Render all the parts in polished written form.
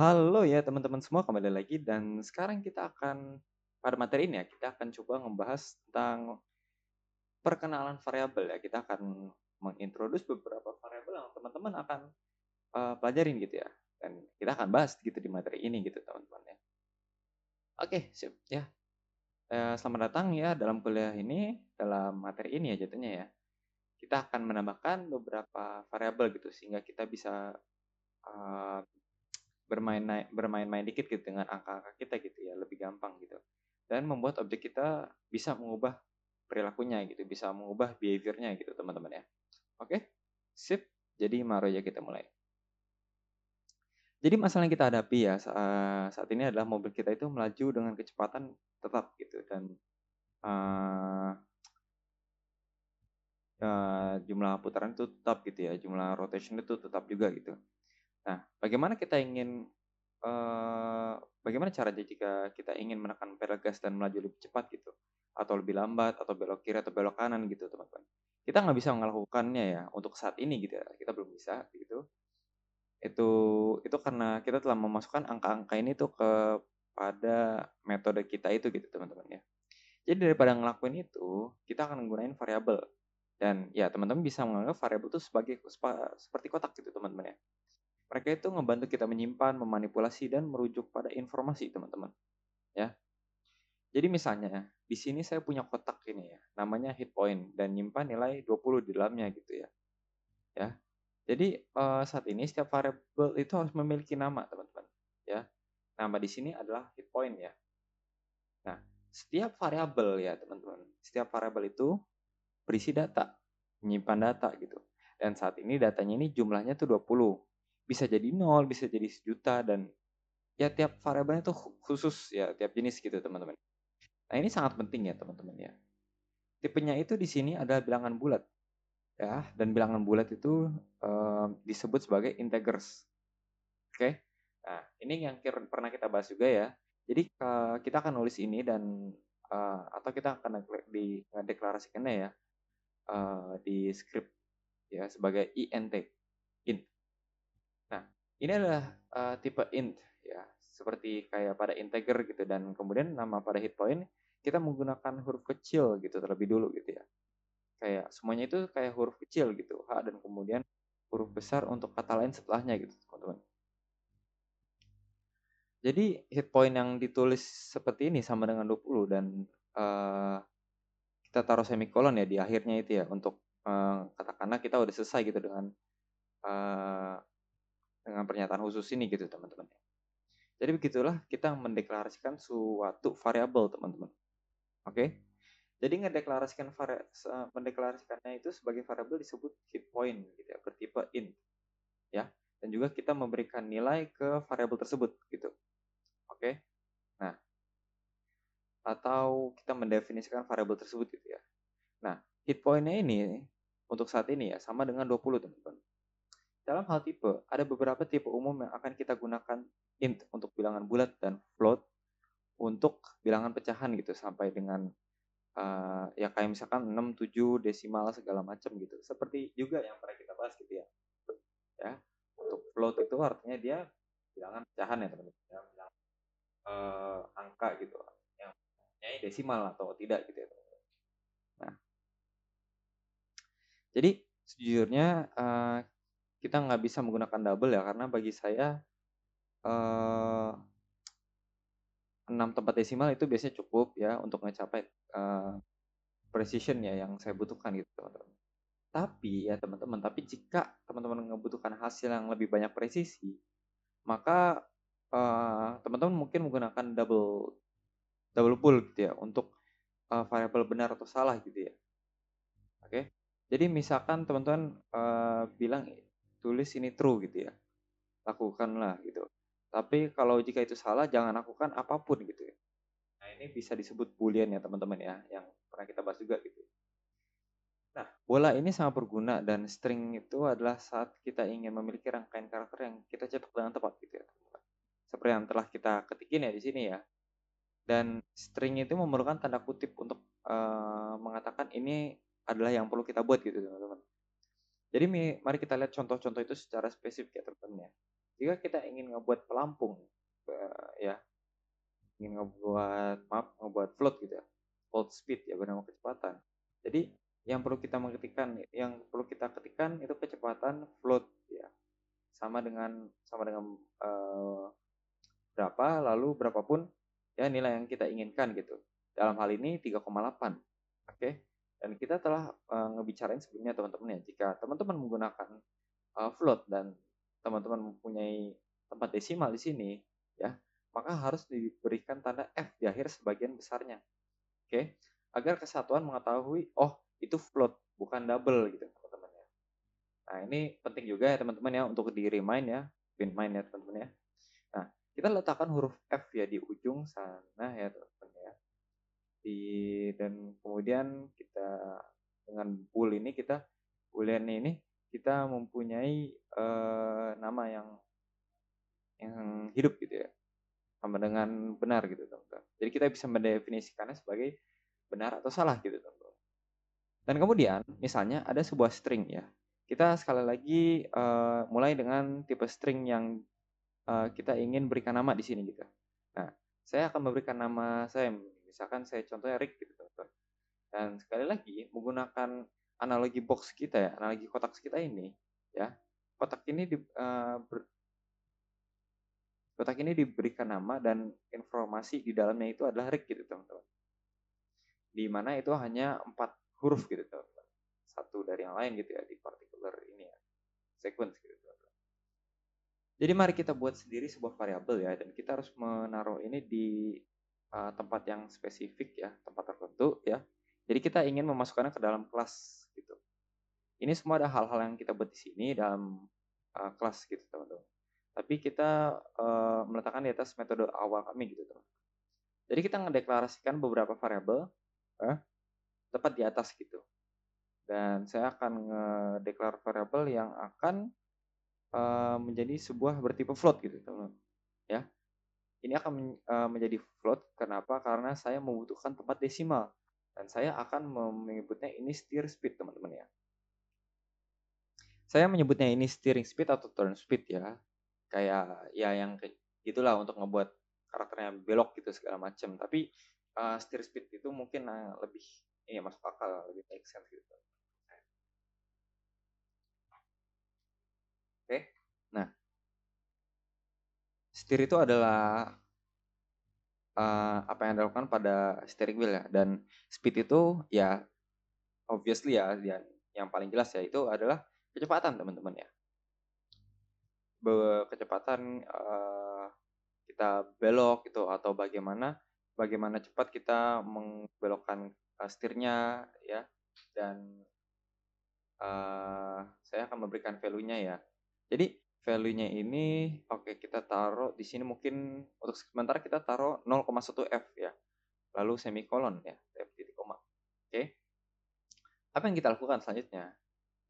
Halo ya teman-teman semua, kembali lagi dan sekarang kita akan pada materi ini ya, kita akan coba membahas tentang perkenalan variabel ya. Kita akan mengintroduce beberapa variabel yang teman-teman akan pelajarin gitu ya. Dan kita akan bahas gitu di materi ini gitu teman-teman ya. Oke, sip ya. Selamat datang ya dalam kuliah ini, dalam materi ini ya jatuhnya ya. Kita akan menambahkan beberapa variabel gitu sehingga kita bisa eh, bermain-main dikit gitu dengan angka-angka kita gitu ya, lebih gampang gitu. Dan membuat objek kita bisa mengubah perilakunya gitu, bisa mengubah behavior-nya gitu teman-teman ya. Oke, sip. Jadi mari aja kita mulai. Jadi masalah yang kita hadapi ya saat ini adalah mobil kita itu melaju dengan kecepatan tetap gitu dan uh, jumlah putaran itu tetap gitu ya, jumlah rotation itu tetap juga gitu. Nah, bagaimana caranya jika kita ingin menekan pedal gas dan melaju lebih cepat gitu? Atau lebih lambat, atau belok kiri, atau belok kanan gitu teman-teman. Kita nggak bisa melakukannya ya untuk saat ini gitu ya, kita belum bisa gitu. Itu itu karena kita telah memasukkan angka-angka ini tuh kepada metode kita itu gitu teman-teman ya. Jadi daripada ngelakuin itu, kita akan menggunakan variabel. Dan ya teman-teman bisa menganggap variabel itu seperti kotak gitu teman-teman ya. Mereka itu ngebantu kita menyimpan, memanipulasi, dan merujuk pada informasi, teman-teman. Ya. Jadi misalnya, di sini saya punya kotak ini ya, namanya hit point, dan nyimpan nilai 20 di dalamnya gitu ya. Ya. Jadi saat ini setiap variabel itu harus memiliki nama, teman-teman. Ya. Nama di sini adalah hit point ya. Nah, setiap variabel ya, teman-teman. Setiap variabel itu berisi data, menyimpan data gitu. Dan saat ini datanya ini jumlahnya tuh 20. Bisa jadi 0, bisa jadi sejuta, dan ya tiap variabelnya tuh khusus ya, tiap jenis gitu teman-teman. Nah ini sangat penting ya teman-teman ya. Tipenya itu di sini adalah bilangan bulat ya, dan bilangan bulat itu disebut sebagai integers. Oke. Nah ini yang pernah kita bahas juga ya. Jadi kita akan nulis ini dan atau kita akan deklarasikannya ya di script ya sebagai int, int. Nah ini adalah tipe int ya, seperti kayak pada integer gitu, dan kemudian nama pada hit point kita menggunakan huruf kecil gitu terlebih dulu gitu ya. Kayak semuanya itu kayak huruf kecil gitu, H, dan kemudian huruf besar untuk kata lain setelahnya gitu, teman-teman. Jadi hit point yang ditulis seperti ini sama dengan 20, dan uh, kita taruh semikolon ya di akhirnya itu ya untuk katakanlah kita udah selesai gitu uh, dengan pernyataan khusus ini gitu teman-teman. Jadi begitulah kita mendeklarasikan suatu variabel teman-teman. Oke. Jadi mendeklarasikannya itu sebagai variabel disebut hit point gitu ya, bertipe int ya. Dan juga kita memberikan nilai ke variabel tersebut gitu. Oke. Nah, atau kita mendefinisikan variabel tersebut gitu ya. Nah, hit point-nya ini untuk saat ini ya sama dengan 20 teman-teman. Dalam hal tipe, ada beberapa tipe umum yang akan kita gunakan int untuk bilangan bulat dan float untuk bilangan pecahan gitu sampai dengan ya kayak misalkan 6, 7, desimal segala macam gitu. Seperti juga yang pernah kita bahas gitu ya. Ya. Untuk float itu artinya dia bilangan pecahan ya teman-teman. Ya, bilangan angka gitu. Yang mempunyai desimal atau tidak gitu ya teman-teman. Nah, jadi sejujurnya kita nggak bisa menggunakan double ya, karena bagi saya 6 tempat desimal itu biasanya cukup ya untuk mencapai precision ya yang saya butuhkan gitu teman-teman. Tapi jika teman-teman membutuhkan hasil yang lebih banyak presisi, maka teman-teman mungkin menggunakan double double pool gitu ya untuk variabel benar atau salah gitu ya. Oke. Jadi misalkan teman-teman bilang tulis ini true gitu ya, lakukanlah gitu. Tapi kalau jika itu salah, jangan lakukan apapun gitu ya. Nah ini bisa disebut boolean ya teman-teman ya, yang pernah kita bahas juga gitu. Nah, bola ini sangat berguna, dan string itu adalah saat kita ingin memiliki rangkaian karakter yang kita cetak dengan tepat gitu ya. Seperti yang telah kita ketikin ya di sini ya. Dan string itu memerlukan tanda kutip untuk mengatakan ini adalah yang perlu kita buat gitu teman-teman. Jadi mari kita lihat contoh-contoh itu secara spesifik ya teman-teman ya. jika kita ingin ngebuat pelampung, ya, ngebuat float gitu ya, float speed ya bernama kecepatan. Jadi yang perlu kita ketikkan itu kecepatan float ya, sama dengan berapa, lalu berapapun ya nilai yang kita inginkan gitu. Dalam hal ini 3,8. Oke. Dan kita telah ngebicarain sebelumnya teman-teman ya, jika teman-teman menggunakan float dan teman-teman mempunyai tempat desimal di sini ya, maka harus diberikan tanda F di akhir sebagian besarnya. Oke. Agar kesatuan mengetahui oh itu float bukan double gitu teman-teman ya. Nah, ini penting juga ya teman-teman ya untuk di remind ya, pin mind ya teman-teman ya. Nah, kita letakkan huruf F ya di ujung sana ya teman-teman ya. Dan kemudian kita dengan boolean ini kita mempunyai nama yang hidup gitu ya, sama dengan benar gitu teman-teman. Jadi kita bisa mendefinisikannya sebagai benar atau salah gitu teman-teman. Dan kemudian misalnya ada sebuah string ya. Kita sekali lagi mulai dengan tipe string yang kita ingin berikan nama di sini gitu. Nah, saya akan memberikan nama saya, misalkan saya contohnya Rick gitu teman-teman. Dan sekali lagi menggunakan analogi box kita ya, analogi kotak kita ini ya. Kotak ini diberikan nama dan informasi di dalamnya itu adalah Rick gitu teman-teman. Di mana itu hanya 4 huruf gitu teman-teman. Satu dari yang lain gitu ya di particular ini ya. Sequence gitu teman-teman. Jadi mari kita buat sendiri sebuah variabel ya, dan kita harus menaruh ini di tempat yang spesifik ya, tempat tertentu ya. Jadi kita ingin memasukkannya ke dalam kelas gitu. Ini semua ada hal-hal yang kita buat di sini dalam kelas gitu teman-teman. Tapi kita meletakkan di atas metode awal kami gitu teman. Jadi kita ngedeklarasikan beberapa variabel tepat di atas gitu. Dan saya akan ngedeklar variabel yang akan menjadi sebuah bertipe float gitu teman-teman. Ya, ini akan menjadi float. Kenapa? Karena saya membutuhkan tempat desimal dan saya akan menyebutnya ini steer speed teman-teman ya. Saya menyebutnya ini steering speed atau turn speed ya. Kayak ya yang gitulah untuk ngebuat karakternya belok gitu segala macam. Tapi steer speed itu mungkin lebih ini masuk akal, lebih make sense gitu. Oke. Nah, steer itu adalah apa yang dilakukan pada steering wheel ya, dan speed itu ya obviously ya yang paling jelas ya itu adalah kecepatan teman-teman ya. Kecepatan kita belok gitu, atau bagaimana cepat kita membelokkan setirnya ya. Dan saya akan memberikan value-nya ya. Jadi value-nya ini oke, kita taruh di sini mungkin untuk sementara kita taruh 0,1 F ya. Lalu semikolon ya, F titik koma. Oke. Apa yang kita lakukan selanjutnya?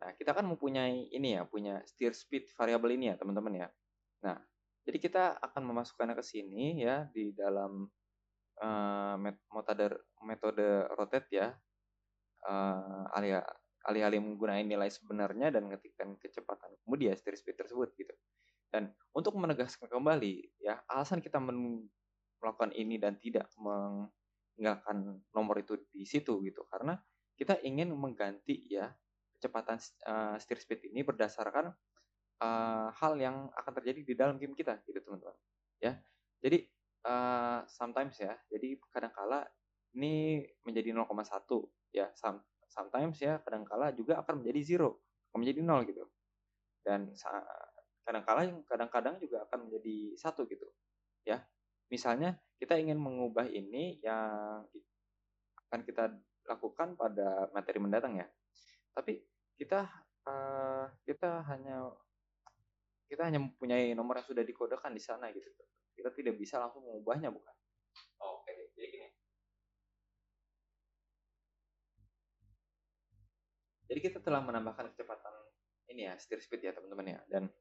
Nah, kita kan mempunyai ini ya, punya steer speed variable ini ya, teman-teman ya. Nah, jadi kita akan memasukkannya ke sini ya di dalam metode rotate ya. Alih-alih menggunakan nilai sebenarnya dan ngetikkan kecepatan kemudian steer speed tersebut gitu. Dan untuk menegaskan kembali ya, alasan kita melakukan ini dan tidak meninggalkan nomor itu di situ gitu, karena kita ingin mengganti ya kecepatan steer speed ini berdasarkan hal yang akan terjadi di dalam game kita gitu teman-teman ya. Jadi sometimes ya, jadi kadangkala ini menjadi 0,1 ya, sometimes ya kadangkala juga akan menjadi zero, akan menjadi 0 gitu. Dan kadang-kadang juga akan menjadi 1 gitu ya. Misalnya kita ingin mengubah ini yang akan kita lakukan pada materi mendatang ya. Tapi kita kita hanya mempunyai nomor yang sudah dikodekan di sana gitu. Kita tidak bisa langsung mengubahnya, bukan? Oke, jadi gini. Jadi kita telah menambahkan kecepatan ini ya, steer speed ya teman-teman ya. Dan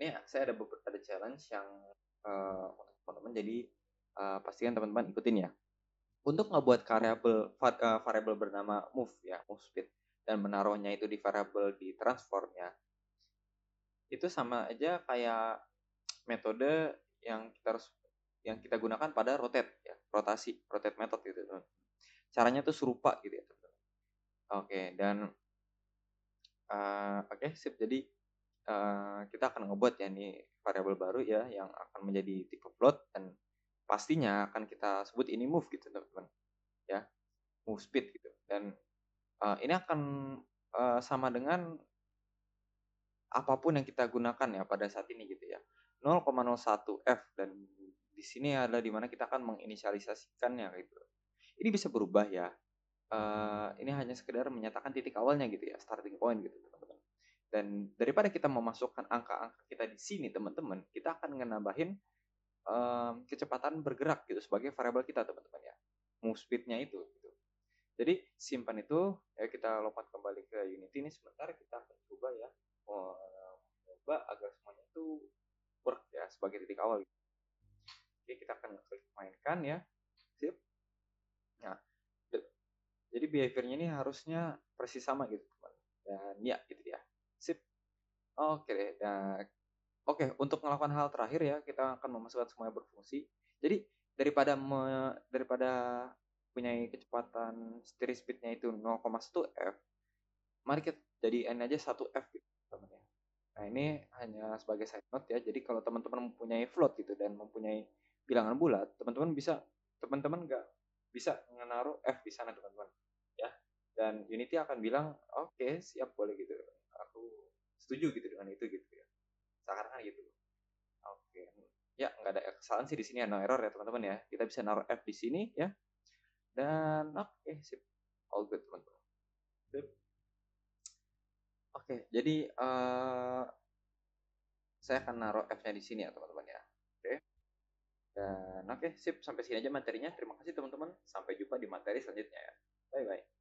ini saya ada challenge yang untuk teman-teman. Jadi pastikan teman-teman ikutin ya. Untuk ngebuat variabel bernama move ya, move speed, dan menaruhnya itu di variabel di transform ya. Itu sama aja kayak metode yang kita gunakan pada rotate method gitu, teman. Caranya tuh serupa gitu ya, teman. Oke, dan oke, sip. Jadi kita akan ngebuat ya nih variabel baru ya yang akan menjadi tipe float, dan pastinya akan kita sebut ini move gitu, teman-teman. Ya, move speed gitu. Dan ini akan sama dengan apapun yang kita gunakan ya pada saat ini gitu ya. 0,01 F, dan di sini adalah dimana kita akan menginisialisasikannya gitu. Ini bisa berubah ya. Ini hanya sekedar menyatakan titik awalnya gitu ya, starting point gitu teman-teman. Dan daripada kita memasukkan angka-angka kita di sini teman-teman, kita akan nambahin kecepatan bergerak gitu sebagai variabel kita teman-teman ya. Move speed-nya itu gitu. Jadi simpan itu, ya kita lompat kembali ke Unity ini sebentar, kita akan coba ya coba agar semuanya itu work ya sebagai titik awal. Oke, kita akan klik mainkan ya. Sip. Nah, jadi behavior-nya ini harusnya persis sama gitu, teman. Dan ya, gitu ya. Sip. Oke deh. Dan untuk melakukan hal terakhir ya, kita akan memasukkan semuanya berfungsi. Jadi daripada punya kecepatan steady speed-nya itu 0,1 F, mari kita jadiin aja 1 F gitu, teman ya. Nah, ini hanya sebagai side note ya. Jadi kalau teman-teman mempunyai float gitu dan mempunyai bilangan bulat, teman-teman nggak bisa menaruh F di sana, teman-teman. Ya. Dan Unity akan bilang, "Oke, siap, boleh gitu. Aku setuju gitu dengan itu gitu ya." Seakan-akan gitu. Oke. Ya, nggak ada kesalahan sih di sini ya, no error ya, teman-teman ya. Kita bisa naruh F di sini ya. Dan oke, sip. All good, teman-teman. Sip. Oke, jadi saya akan naruh F-nya di sini ya, teman-teman ya. Oke. Dan oke, sip. Sampai sini aja materinya. Terima kasih, teman-teman. Sampai jumpa di materi selanjutnya ya. Bye-bye.